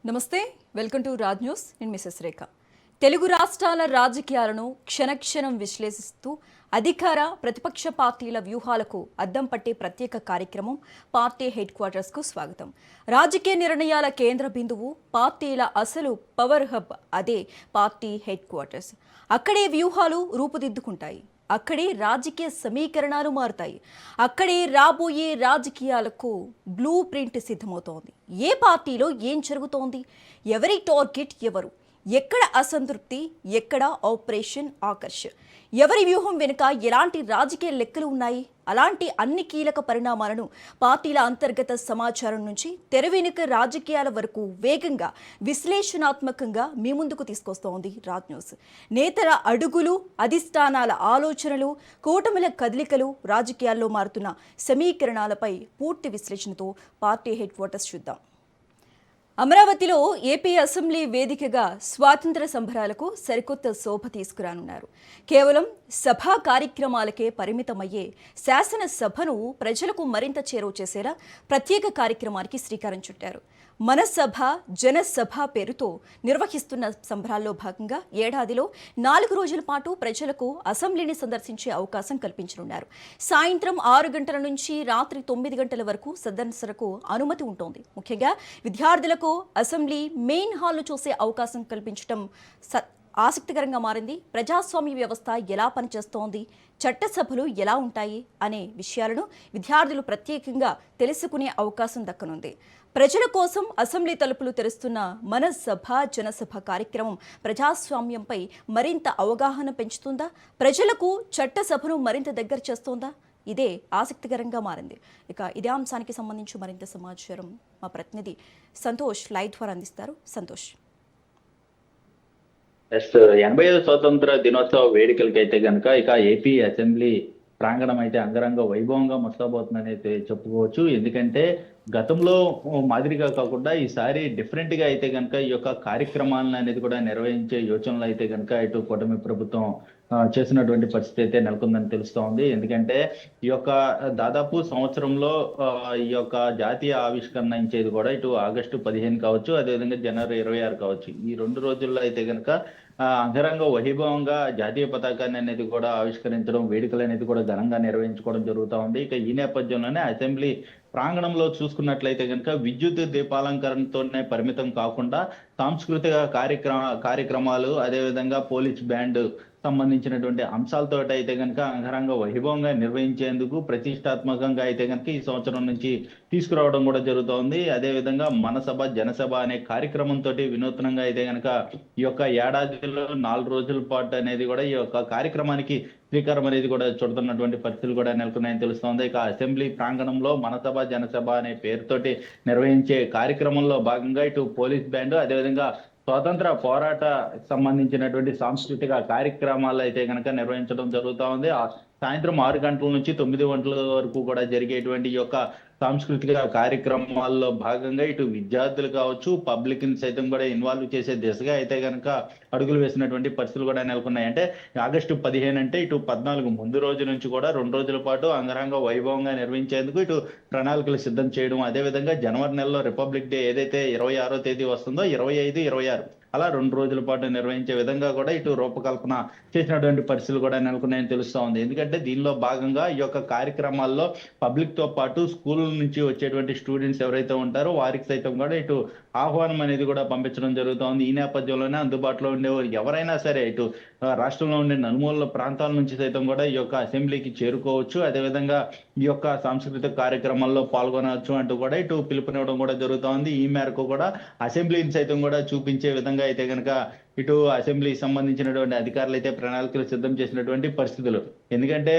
నమస్తే, welcome to Raj news. నేను Mrs రేఖ. తెలుగు రాష్ట్రాల రాజకీయాలను క్షణక్షణం విశ్లేషిస్తూ అధికార ప్రతిపక్ష పార్టీల వ్యూహాలకు అద్దం పట్టే ప్రత్యేక కార్యక్రమం పార్టీ హెడ్ క్వార్టర్స్కు స్వాగతం. రాజకీయ నిర్ణయాల కేంద్ర బిందువు, పార్టీల అసలు పవర్ హబ్ అదే పార్టీ హెడ్ క్వార్టర్స్. అక్కడే వ్యూహాలు రూపుదిద్దుకుంటాయి, అక్కడే రాజకీయ సమీకరణాలు మారుతాయి, అక్కడే రాబోయే రాజకీయాలకు బ్లూ ప్రింట్ సిద్ధమవుతోంది. ఏ పార్టీలో ఏం జరుగుతోంది, ఎవరి టార్గెట్ ఎవరు, ఎక్కడ అసంతృప్తి, ఎక్కడ ఆపరేషన్ ఆకర్ష్, ఎవరి వ్యూహం వెనుక ఎలాంటి రాజకీయ లెక్కలు ఉన్నాయి, అలాంటి అన్ని కీలక పరిణామాలను పార్టీల అంతర్గత సమాచారం నుంచి తెర వెనుక రాజకీయాల వరకు వేగంగా విశ్లేషణాత్మకంగా మీ ముందుకు తీసుకొస్తోంది రాజ్ న్యూస్. నేతల అడుగులు, అధిష్టానాల ఆలోచనలు, కూటమిల కదలికలు, రాజకీయాల్లో మారుతున్న సమీకరణాలపై పూర్తి విశ్లేషణతో పార్టీ హెడ్ క్వార్టర్స్ చూద్దాం. అమరావతిలో ఏపీ అసెంబ్లీ వేదికగా స్వాతంత్ర సంబరాలకు సరికొత్త శోభ తీసుకురానున్నారు. కేవలం సభా కార్యక్రమాలకే పరిమితమయ్యే శాసనసభను ప్రజలకు మరింత చేరువ చేసేలా ప్రత్యేక కార్యక్రమానికి శ్రీకారం చుట్టారు. మన సభ జనసభ పేరుతో నిర్వహిస్తున్న సంబరాల్లో భాగంగా ఏడాదిలో 4 రోజుల పాటు ప్రజలకు అసెంబ్లీని సందర్శించే అవకాశం కల్పించనున్నారు. సాయంత్రం 6 గంటల నుంచి రాత్రి 9 గంటల వరకు సందర్శనకు అనుమతి ఉంటుంది. ముఖ్యంగా విద్యార్థులకు అసెంబ్లీ మెయిన్ హాల్ను చూసే అవకాశం కల్పించడం ఆసక్తికరంగా మారింది. ప్రజాస్వామ్య వ్యవస్థ ఎలా పనిచేస్తోంది, చట్టసభలు ఎలా ఉంటాయి అనే విషయాలను విద్యార్థులు ప్రత్యేకంగా తెలుసుకునే అవకాశం దక్కనుంది. ప్రజల కోసం అసెంబ్లీ తలుపులు తెరుస్తున్న మన సభ జనసభ కార్యక్రమం ప్రజాస్వామ్యంపై మరింత అవగాహన పెంచుతుందా, ప్రజలకు చట్టసభను మరింత దగ్గర చేస్తోందా? ఇదే ఆసక్తికరంగా మారింది. ఇక ఇదే అంశానికి సంబంధించి మరింత సమాచారం మా ప్రతినిధి సంతోష్ లైవ్ ద్వారా అందిస్తారు. సంతోష్. 85వ స్వాతంత్ర దినోత్సవ వేడుకలకి అయితే కనుక ఇక ఏపీ అసెంబ్లీ ప్రాంగణం అయితే అంగరంగ వైభవంగా మొదలబోతుందని అయితే చెప్పుకోవచ్చు. ఎందుకంటే గతంలో మాదిరిగా కాకుండా ఈసారి డిఫరెంట్ గా అయితే కనుక ఈ యొక్క కార్యక్రమాలను అనేది కూడా నిర్వహించే యోచనలు అయితే కనుక ఇటు కూటమి ప్రభుత్వం చేసినటువంటి పరిస్థితి అయితే నెలకొందని తెలుస్తూ ఉంది. ఎందుకంటే ఈ యొక్క దాదాపు సంవత్సరంలో ఈ యొక్క జాతీయ ఆవిష్కరణ ఇచ్చేది కూడా ఇటు ఆగస్టు 15 కావచ్చు, అదేవిధంగా జనవరి 26 కావచ్చు. ఈ 2 రోజుల్లో అయితే కనుక అంగరంగ వైభవంగా జాతీయ పతాకాన్ని అనేది కూడా ఆవిష్కరించడం, వేడుకలు అనేది కూడా ఘనంగా నిర్వహించుకోవడం జరుగుతూ ఉంది. ఇక ఈ నేపథ్యంలోనే అసెంబ్లీ ప్రాంగణంలో చూసుకున్నట్లయితే కనుక విద్యుత్ దీపాలంకరణతోనే పరిమితం కాకుండా సాంస్కృతిక కార్యక్రమాలు, అదేవిధంగా పోలీస్ బ్యాండ్ సంబంధించినటువంటి అంశాలతో అయితే కనుక అంగరంగ వైభవంగా నిర్వహించేందుకు ప్రతిష్టాత్మకంగా అయితే కనుక ఈ సంవత్సరం నుంచి తీసుకురావడం కూడా జరుగుతోంది. అదేవిధంగా మన సభ జనసభ అనే కార్యక్రమంతో వినూత్నంగా అయితే కనుక ఈ యొక్క ఏడాదిలో 4 రోజుల పాటు అనేది కూడా ఈ యొక్క కార్యక్రమానికి శ్రీకారం అనేది కూడా చుడుతున్నటువంటి పరిస్థితులు కూడా నెలకొన్నాయని తెలుస్తోంది. ఇక అసెంబ్లీ ప్రాంగణంలో మన సభ జనసభ అనే పేరుతోటి నిర్వహించే కార్యక్రమంలో భాగంగా ఇటు పోలీస్ బ్యాండ్, అదేవిధంగా స్వాతంత్ర పోరాట సంబంధించినటువంటి సాంస్కృతిక కార్యక్రమాలు అయితే కనుక నిర్వహించడం జరుగుతూ ఉంది. సాయంత్రం 6 గంటల నుంచి 9 గంటల వరకు కూడా జరిగేటువంటి ఈ యొక్క సాంస్కృతిక కార్యక్రమాల్లో భాగంగా ఇటు విద్యార్థులు కావచ్చు, పబ్లిక్ ని సైతం కూడా ఇన్వాల్వ్ చేసే దిశగా అయితే కనుక అడుగులు వేసినటువంటి పరిస్థితులు కూడా నెలకొన్నాయి. అంటే ఆగస్టు 15 అంటే ఇటు 14 ముందు రోజు నుంచి కూడా 2 రోజుల పాటు అంగరంగ వైభవంగా నిర్వహించేందుకు ఇటు ప్రణాళికలు సిద్ధం చేయడం, అదేవిధంగా జనవరి నెలలో రిపబ్లిక్ డే ఏదైతే 26వ తేదీ వస్తుందో 25, 26 అలా 2 రోజుల పాటు నిర్వహించే విధంగా కూడా ఇటు రూపకల్పన చేసినటువంటి పరిస్థితులు కూడా నెలకొన్నాయని తెలుస్తూ ఉంది. ఎందుకంటే దీనిలో భాగంగా ఈ యొక్క కార్యక్రమాల్లో పబ్లిక్ తో పాటు స్కూల్ నుంచి వచ్చేటువంటి స్టూడెంట్స్ ఎవరైతే ఉంటారో వారికి సైతం కూడా ఇటు ఆహ్వానం అనేది కూడా పంపించడం జరుగుతూ ఉంది. ఈ నేపథ్యంలోనే అందుబాటులో ఉండేవారు ఎవరైనా సరే ఇటు రాష్ట్రంలో ఉండే నలుమూలల ప్రాంతాల నుంచి సైతం కూడా ఈ యొక్క అసెంబ్లీకి చేరుకోవచ్చు, అదేవిధంగా ఈ యొక్క సాంస్కృతిక కార్యక్రమాల్లో పాల్గొనవచ్చు అంటూ కూడా ఇటు పిలుపునివ్వడం కూడా జరుగుతూ ఉంది. ఈ మేరకు కూడా అసెంబ్లీని సైతం కూడా చూపించే విధంగా అయితే కనుక ఇటు అసెంబ్లీకి సంబంధించినటువంటి అధికారులు అయితే ప్రణాళికలు సిద్ధం చేసినటువంటి పరిస్థితులు. ఎందుకంటే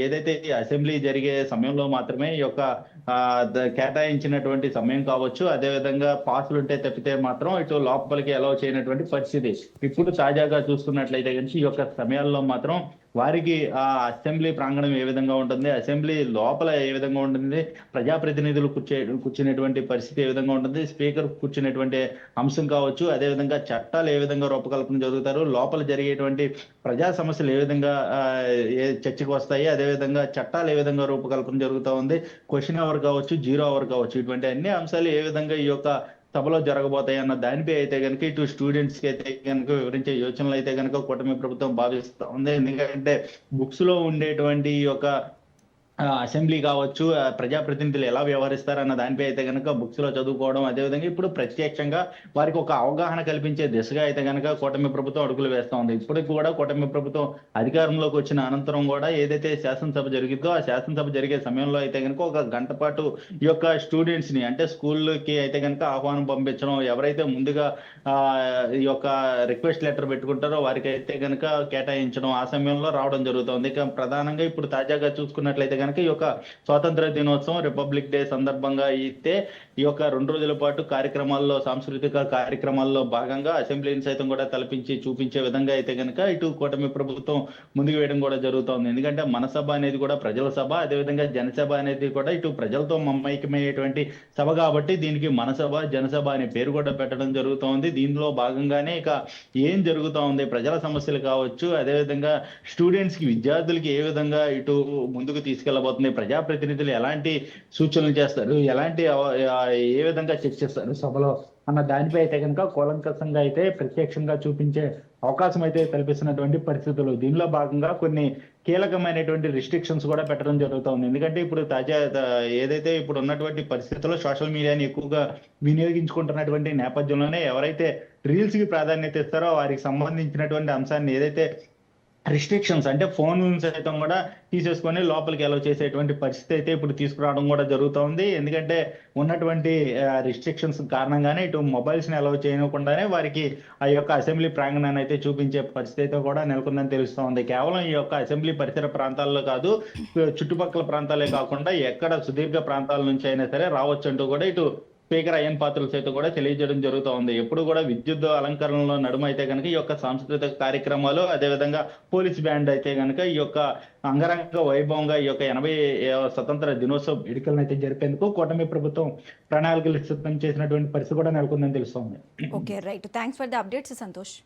ఏదైతే అసెంబ్లీ జరిగే సమయంలో మాత్రమే ఈ యొక్క కేటాయించినటువంటి సమయం కావచ్చు, అదేవిధంగా పాసులు ఉంటే తప్పితే మాత్రం ఇటు లోపలికి అలౌ చేయనటువంటి పరిస్థితి. ఇప్పుడు తాజాగా చూసుకున్నట్లయితే కనుక ఈ యొక్క సమయాల్లో మాత్రం వారికి ఆ అసెంబ్లీ ప్రాంగణం ఏ విధంగా ఉంటుంది, అసెంబ్లీ లోపల ఏ విధంగా ఉంటుంది, ప్రజాప్రతినిధులు కూర్చునేటువంటి పరిస్థితి ఏ విధంగా ఉంటుంది, స్పీకర్ కూర్చునేటువంటి అంశం కావచ్చు, అదేవిధంగా చట్టాలు ఏ విధంగా రూపకల్పన జరుగుతారు, లోపల జరిగేటువంటి ప్రజా సమస్యలు ఏ విధంగా చర్చకు వస్తాయి, అదేవిధంగా చట్టాలు ఏ విధంగా రూపకల్పన జరుగుతూ ఉంది, క్వశ్చన్ అవర్ కావచ్చు, జీరో అవర్ కావచ్చు, ఇటువంటి అన్ని అంశాలు ఏ విధంగా ఈ యొక్క సభలో జరగబోతాయి అన్న దానిపై అయితే కనుక ఇటు స్టూడెంట్స్ కి అయితే కనుక వివరించే యోచనలు అయితే కనుక కూటమి ప్రభుత్వం భావిస్తూ ఉంది. ఎందుకంటే బుక్స్ లో ఉండేటువంటి ఈ యొక్క అసెంబ్లీ కావచ్చు, ప్రజాప్రతినిధులు ఎలా వ్యవహరిస్తారన్న దానిపై అయితే కనుక బుక్స్ లో చదువుకోవడం, అదేవిధంగా ఇప్పుడు ప్రత్యక్షంగా వారికి ఒక అవగాహన కల్పించే దిశగా అయితే కనుక కూటమి ప్రభుత్వం అడుగులు వేస్తా ఉంది. ఇప్పటికి కూడా కూటమి ప్రభుత్వం అధికారంలోకి వచ్చిన అనంతరం కూడా ఏదైతే శాసనసభ జరిగిందో ఆ శాసనసభ జరిగే సమయంలో అయితే కనుక ఒక గంట పాటు ఈ యొక్క స్టూడెంట్స్ ని అంటే స్కూల్కి అయితే కనుక ఆహ్వానం పంపించడం, ఎవరైతే ముందుగా ఈ యొక్క రిక్వెస్ట్ లెటర్ పెట్టుకుంటారో వారికి అయితే కనుక కేటాయించడం, ఆ సమయంలో రావడం జరుగుతుంది. ఇక ప్రధానంగా ఇప్పుడు తాజాగా చూసుకున్నట్లయితే కనుక ఈ యొక్క స్వాతంత్ర దినోత్సవం, రిపబ్లిక్ డే సందర్భంగా అయితే ఈ యొక్క 2 రోజుల పాటు కార్యక్రమాల్లో, సాంస్కృతిక కార్యక్రమాల్లో భాగంగా అసెంబ్లీని సైతం కూడా తలపించి చూపించే విధంగా అయితే కనుక ఇటు కూటమి ప్రభుత్వం ముందుకు వేయడం కూడా జరుగుతోంది. ఎందుకంటే మన సభ అనేది కూడా ప్రజల సభ, అదేవిధంగా జనసభ అనేది కూడా ఇటు ప్రజలతో మమైక్యమయ్యేటువంటి సభ కాబట్టి దీనికి మన సభ, జనసభ అనే పేరు కూడా పెట్టడం జరుగుతోంది. దీనిలో భాగంగానే ఇక ఏం జరుగుతూ ఉంది, ప్రజల సమస్యలు కావచ్చు, అదేవిధంగా స్టూడెంట్స్ కి, విద్యార్థులకి ఏ విధంగా ఇటు ముందుకు తీసుకెళ్లబోతుంది, ప్రజాప్రతినిధులు ఎలాంటి సూచనలు చేస్తారు, ఎలాంటి ఏ విధంగా చర్చిస్తారు సభలో అన్న దానిపై అయితే కనుక కూలంకషంగా అయితే ప్రత్యక్షంగా చూపించే అవకాశం అయితే కల్పిస్తున్నటువంటి పరిస్థితులు. దీనిలో భాగంగా కొన్ని కీలకమైనటువంటి రిస్ట్రిక్షన్స్ కూడా పెట్టడం జరుగుతుంది. ఎందుకంటే ఇప్పుడు ఏదైతే ఇప్పుడు ఉన్నటువంటి పరిస్థితుల్లో సోషల్ మీడియాని ఎక్కువగా వినియోగించుకుంటున్నటువంటి నేపథ్యంలోనే ఎవరైతే రీల్స్ కి ప్రాధాన్యత ఇస్తారో వారికి సంబంధించినటువంటి అంశాన్ని ఏదైతే రిస్ట్రిక్షన్స్ అంటే ఫోన్ సైతం కూడా తీసేసుకొని లోపలికి అలౌ చేసేటువంటి పరిస్థితి అయితే ఇప్పుడు తీసుకురావడం కూడా జరుగుతోంది. ఎందుకంటే ఉన్నటువంటి రిస్ట్రిక్షన్స్ కారణంగానే ఇటు మొబైల్స్ ని అలౌ చేయకుండానే వారికి ఆ యొక్క అసెంబ్లీ ప్రాంగణాన్ని అయితే చూపించే పరిస్థితి అయితే కూడా నెలకొందని తెలుస్తోంది. కేవలం ఈ యొక్క అసెంబ్లీ పరిసర ప్రాంతాల్లో కాదు, చుట్టుపక్కల ప్రాంతాలే కాకుండా ఎక్కడ సుదీర్ఘ ప్రాంతాల నుంచి అయినా సరే రావచ్చు అంటూ కూడా ఇటు స్పీకర్ అయ్యన్ పాత్రులు సైతం కూడా తెలియజేయడం జరుగుతూ ఉంది. ఎప్పుడు కూడా విద్యుత్ అలంకరణలో నడుమ అయితే కనుక ఈ యొక్క సాంస్కృతిక కార్యక్రమాలు, అదేవిధంగా పోలీస్ బ్యాండ్ అయితే కనుక ఈ యొక్క అంగరంగ వైభవంగా ఈ యొక్క 80వ స్వతంత్ర దినోత్సవ వేడుకలను అయితే జరిపేందుకు కూటమి ప్రభుత్వం ప్రణాళికలు సిద్ధం చేసినటువంటి పరిస్థితి కూడా నెలకొందని తెలుస్తోంది. Okay, right. Thanks for the updates Santosh.